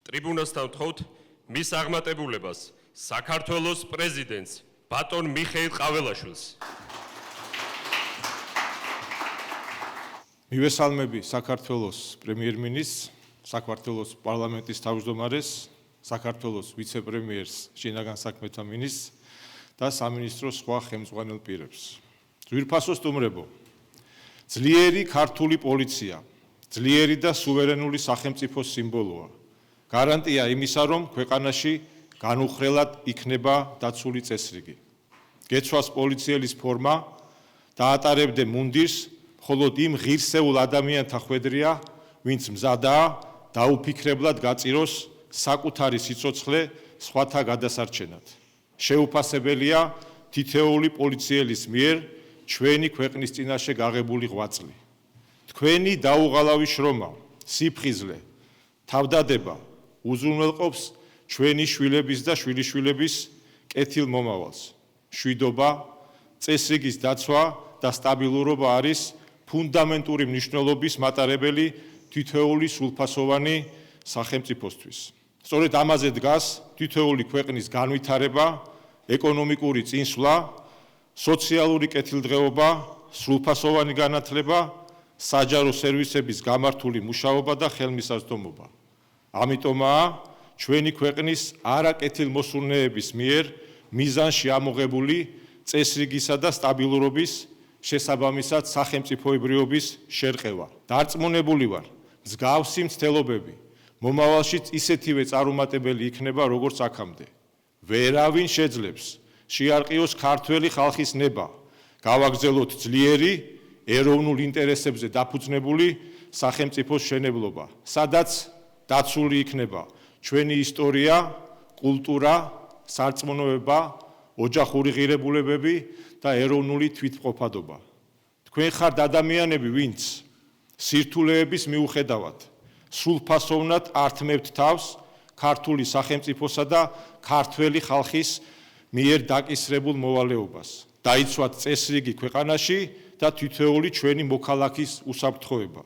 ტრიბუნასთან ვთხოვთ მის აღმატებულებას საქართველოს პრეზიდენტს ბატონ მიხეილ ყაველაშვილს. მივესალმები საქართველოს პრემიერ-მინისტრს, საქართველოს პარლამენტის თავმჯდომარეს, საქართველოს ვიცე-პრემიერს, შინაგან საქმეთა მინისტრს და სამინისტროს სხვა ხელმძღვანელ პირებს. ძვირფასო სტუმრებო, ძლიერი ქართული პოლიცია, ძლიერი და სუვერენული სახელმწიფოს სიმბოლოა. გარანტია იმისა, რომ ქვეყანაში განუხრელად იქნება დაცული წესრიგი. გეცვას პოლიციელის ფორმა, დაატარებდე მუნდირს, მხოლოდ იმ ღირსეულ ადამიანთა ხვედრია, ვინც მზადაა დაუფიქრებლად გაწიროს საკუთარი სიცოცხლე სხვათა გადასარჩენად. შეუფასებელია თითოეული პოლიციელის მიერ ჩვენი ქვეყნის წინაშე გაღებული ღვაწლი. თქვენი დაუღალავი შრომა, სიფხიზლე, თავდადება უზრუნველყოფს ჩვენი შვილების და შვილიშვილების კეთილ მომავალს. მშვიდობა, წესრიგის დაცვა და სტაბილურობა არის ფუნდამენტური მნიშვნელობის მატარებელი თითოეული სრულფასოვანი სახელმწიფოსთვის. სწორედ ამაზე დგას თითოეული ქვეყნის განვითარება, ეკონომიკური წინსვლა, სოციალური კეთილდღეობა, სრულფასოვანი განათლება, საჯარო სერვისების გამართული მუშაობა და ხელმისაწვდომობა. ამიტომაა ჩვენი ქვეყნის არაკეთილმოსურნეების მიერ მიზანში ამოღებული წესრიგისა და სტაბილურობის შესაბამისად სახელმწიფოებრიობის შერყევა. დარწმუნებული ვარ, მსგავსი მცდელობები მომავალშიც ისეთივე წარუმატებელი იქნება, როგორც აქამდე. ვერავინ შეძლებს შეარყიოს ქართველი ხალხის ნება, გავაგრძელოთ ძლიერი, ეროვნულ ინტერესებზე დაფუძნებული სახელმწიფოს მშენებლობა, სადაც დაცული იქნება ჩვენი ისტორია, კულტურა, სარწმუნოება, ოჯახური ღირებულებები და ეროვნული თვითმყოფადობა. თქვენ ხართ ადამიანები, ვინც სირთულეების მიუხედავად სრულფასოვნად ართმევთ თავს ქართული სახელმწიფოსა და ქართველი ხალხის მიერ დაკისრებულ მოვალეობას. დაიცვათ წესრიგი ქვეყანაში და თითოეული ჩვენი მოქალაქის უსაფრთხოება.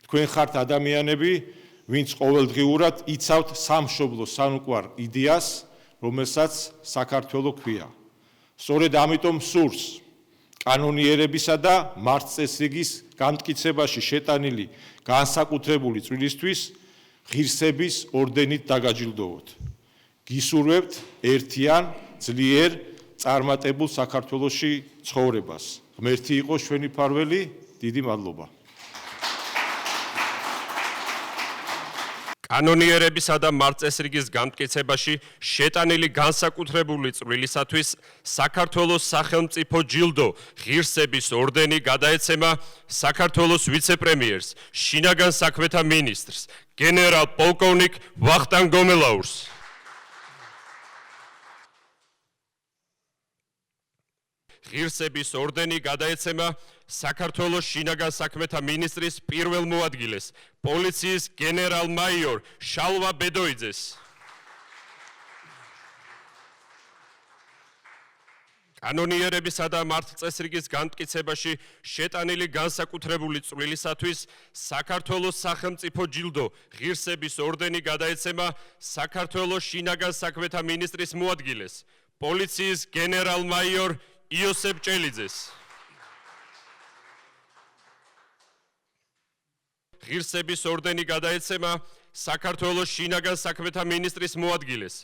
თქვენ ხართ ადამიანები, ვინც ყოველდღიურად იცავთ სამშობლოს სანუკვარ იდეას, რომელსაც საქართველო ქვია. სწორედ ამიტომ სურს კანონიერებისა და მართლწესრიგის განმტკიცებაში შეტანილი განსაკუთრებული წვლილისთვის ღირსების ორდენით დაგაჯილდოვოთ. გისურვებთ ერთიან, ძლიერ, წარმატებულ საქართველოში ცხოვრებას. ღმერთი იყოს ჩვენი მფარველი, დიდი მადლობა. კანონიერებისა და მართლწესრიგის განმტკიცებაში შეტანილი განსაკუთრებული წვლილისათვის საქართველოს სახელმწიფო ჯილდო ღირსების ორდენი გადაეცემა საქართველოს ვიცე-პრემიერს, შინაგან საქმეთა მინისტრს, გენერალ-პოლკოვნიკ ვახტანგ გომელაურს. ღირსების ორდენი გადაეცემა საქართველოს შინაგან საქმეთა მინისტრის პირველ მოადგილეს, პოლიციის გენერალ-მაიორ შალვა ბედოიძეს. კანონიერებისა და მართლწესრიგის განმტკიცებაში შეტანილი განსაკუთრებული წვლილისათვის საქართველოს სახელმწიფო ჯილდო ღირსების ორდენი გადაეცემა საქართველოს შინაგან საქმეთა მინისტრის მოადგილეს, პოლიციის გენერალ-მაიორ იოსებ ჭელიძეს. ღირსების ორდენი გადაეცემა საქართველოს შინაგან საქმეთა მინისტრის მოადგილეს,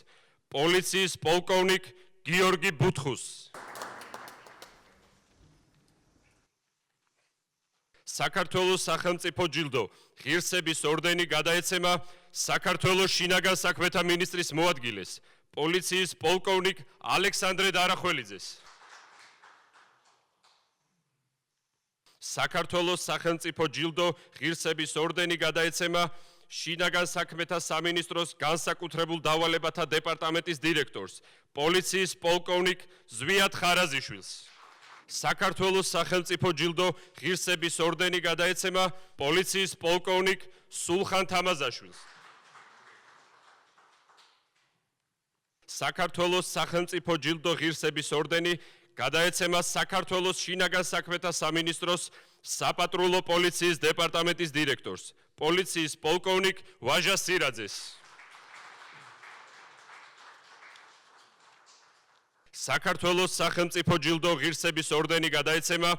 პოლიციის პოლკოვნიკ გიორგი ბუთხუს. საქართველოს სახელმწიფო ჯილდო ღირსების ორდენი გადაეცემა საქართველოს შინაგან საქმეთა მინისტრის მოადგილეს, პოლიციის პოლკოვნიკ ალექსანდრე დარახველიძეს. საქართველოს სახელმწიფო ჯილდო ღირსების ორდენი გადაეცემა შინაგან საქმეთა სამინისტროს განსაკუთრებულ დავალებათა დეპარტამენტის დირექტორს, პოლიციის პოლკოვნიკ ზვიად ხარაზიშვილს. საქართველოს სახელმწიფო ჯილდო ღირსების ორდენი გადაეცემა პოლიციის პოლკოვნიკ სულხან თამაზაშვილს. საქართველოს სახელმწიფო ჯილდო ღირსების ორდენი გადაეცემა საქართველოს შინაგან საქმეთა სამინისტროს საპატრულო პოლიციის დეპარტამენტის დირექტორს, პოლიციის პოლკოვნიკ ვაჟა სირაძეს. საქართველოს სახელმწიფო ჯილდო ღირსების ორდენი გადაეცემა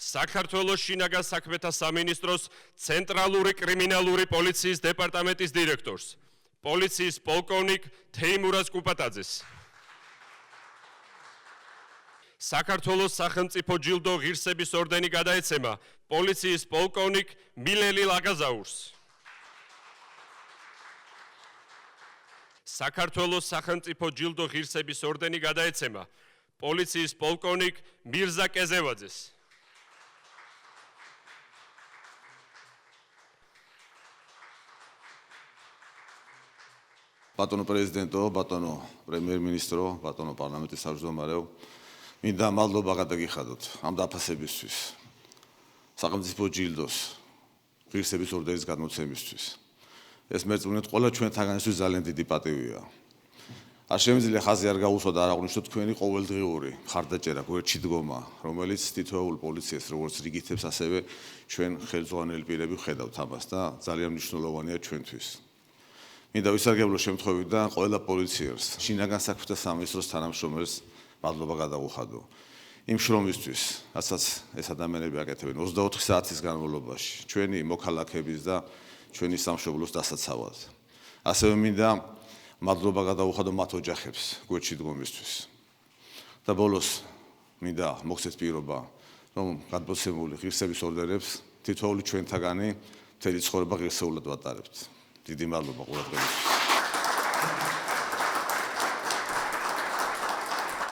საქართველოს შინაგან საქმეთა სამინისტროს ცენტრალური კრიმინალური პოლიციის დეპარტამენტის დირექტორს, პოლიციის პოლკოვნიკ თეიმურაზ კუპატაძეს. საქართველოს სახელმწიფო ჯილდო ღირსების ორდენი გადაეცემა პოლიციის პოლკოვნიკ მილელი ლაგაზაურს. საქართველოს სახელმწიფო ჯილდო ღირსების ორდენი გადაეცემა პოლიციის პოლკოვნიკ მირზა კეზევაძეს. ბატონო პრეზიდენტო, ბატონო პრემიერ-მინისტრო, ბატონო პარლამენტის თავმჯდომარეო, მინდა მადლობა გადაგიხადოთ ამ დაფასებისთვის, სახელმწიფო ჯილდოს ღირსების ორდენის გადმოცემისთვის. ეს მერწმუნეთ ყველა ჩვენთაგანისთვის ძალიან დიდი პატივია. არ შემიძლია ხაზი არ გაუსვა და არ აღვნიშნოთ თქვენი ყოველდღიური მხარდაჭერა, გვერდში დგომა, რომელიც თითოეულ პოლიციას, როგორც რიგითებს, ასევე ჩვენ ხელმძღვანელი პირები ვხედავთ ამას და ძალიან მნიშვნელოვანია ჩვენთვის. მინდა ვისარგებლო შემთხვევიდან ყველა პოლიციერს, შინაგან საქმეთა სამინისტროს თანამშრომელს მადლობა გადავუხადო. იმ შრომისთვის, რასაც ეს ადამიანები აკეთებენ 24 საათის განმავლობაში, ჩვენი მოქალაქეების და ჩვენი სამშობლოს დასაცავად. ასევე მინდა მადლობა გადავუხადო მათ ოჯახებს გვერდში დგომისთვის. და ბოლოს მინდა მოგცეთ პირობა, რომ გადმოცემული ღირსების ორდენებს თითოეული ჩვენთაგანი მთელი ცხოვრება ღირსეულად ვატარებთ. დიდი მადლობა ყურადღებისთვის.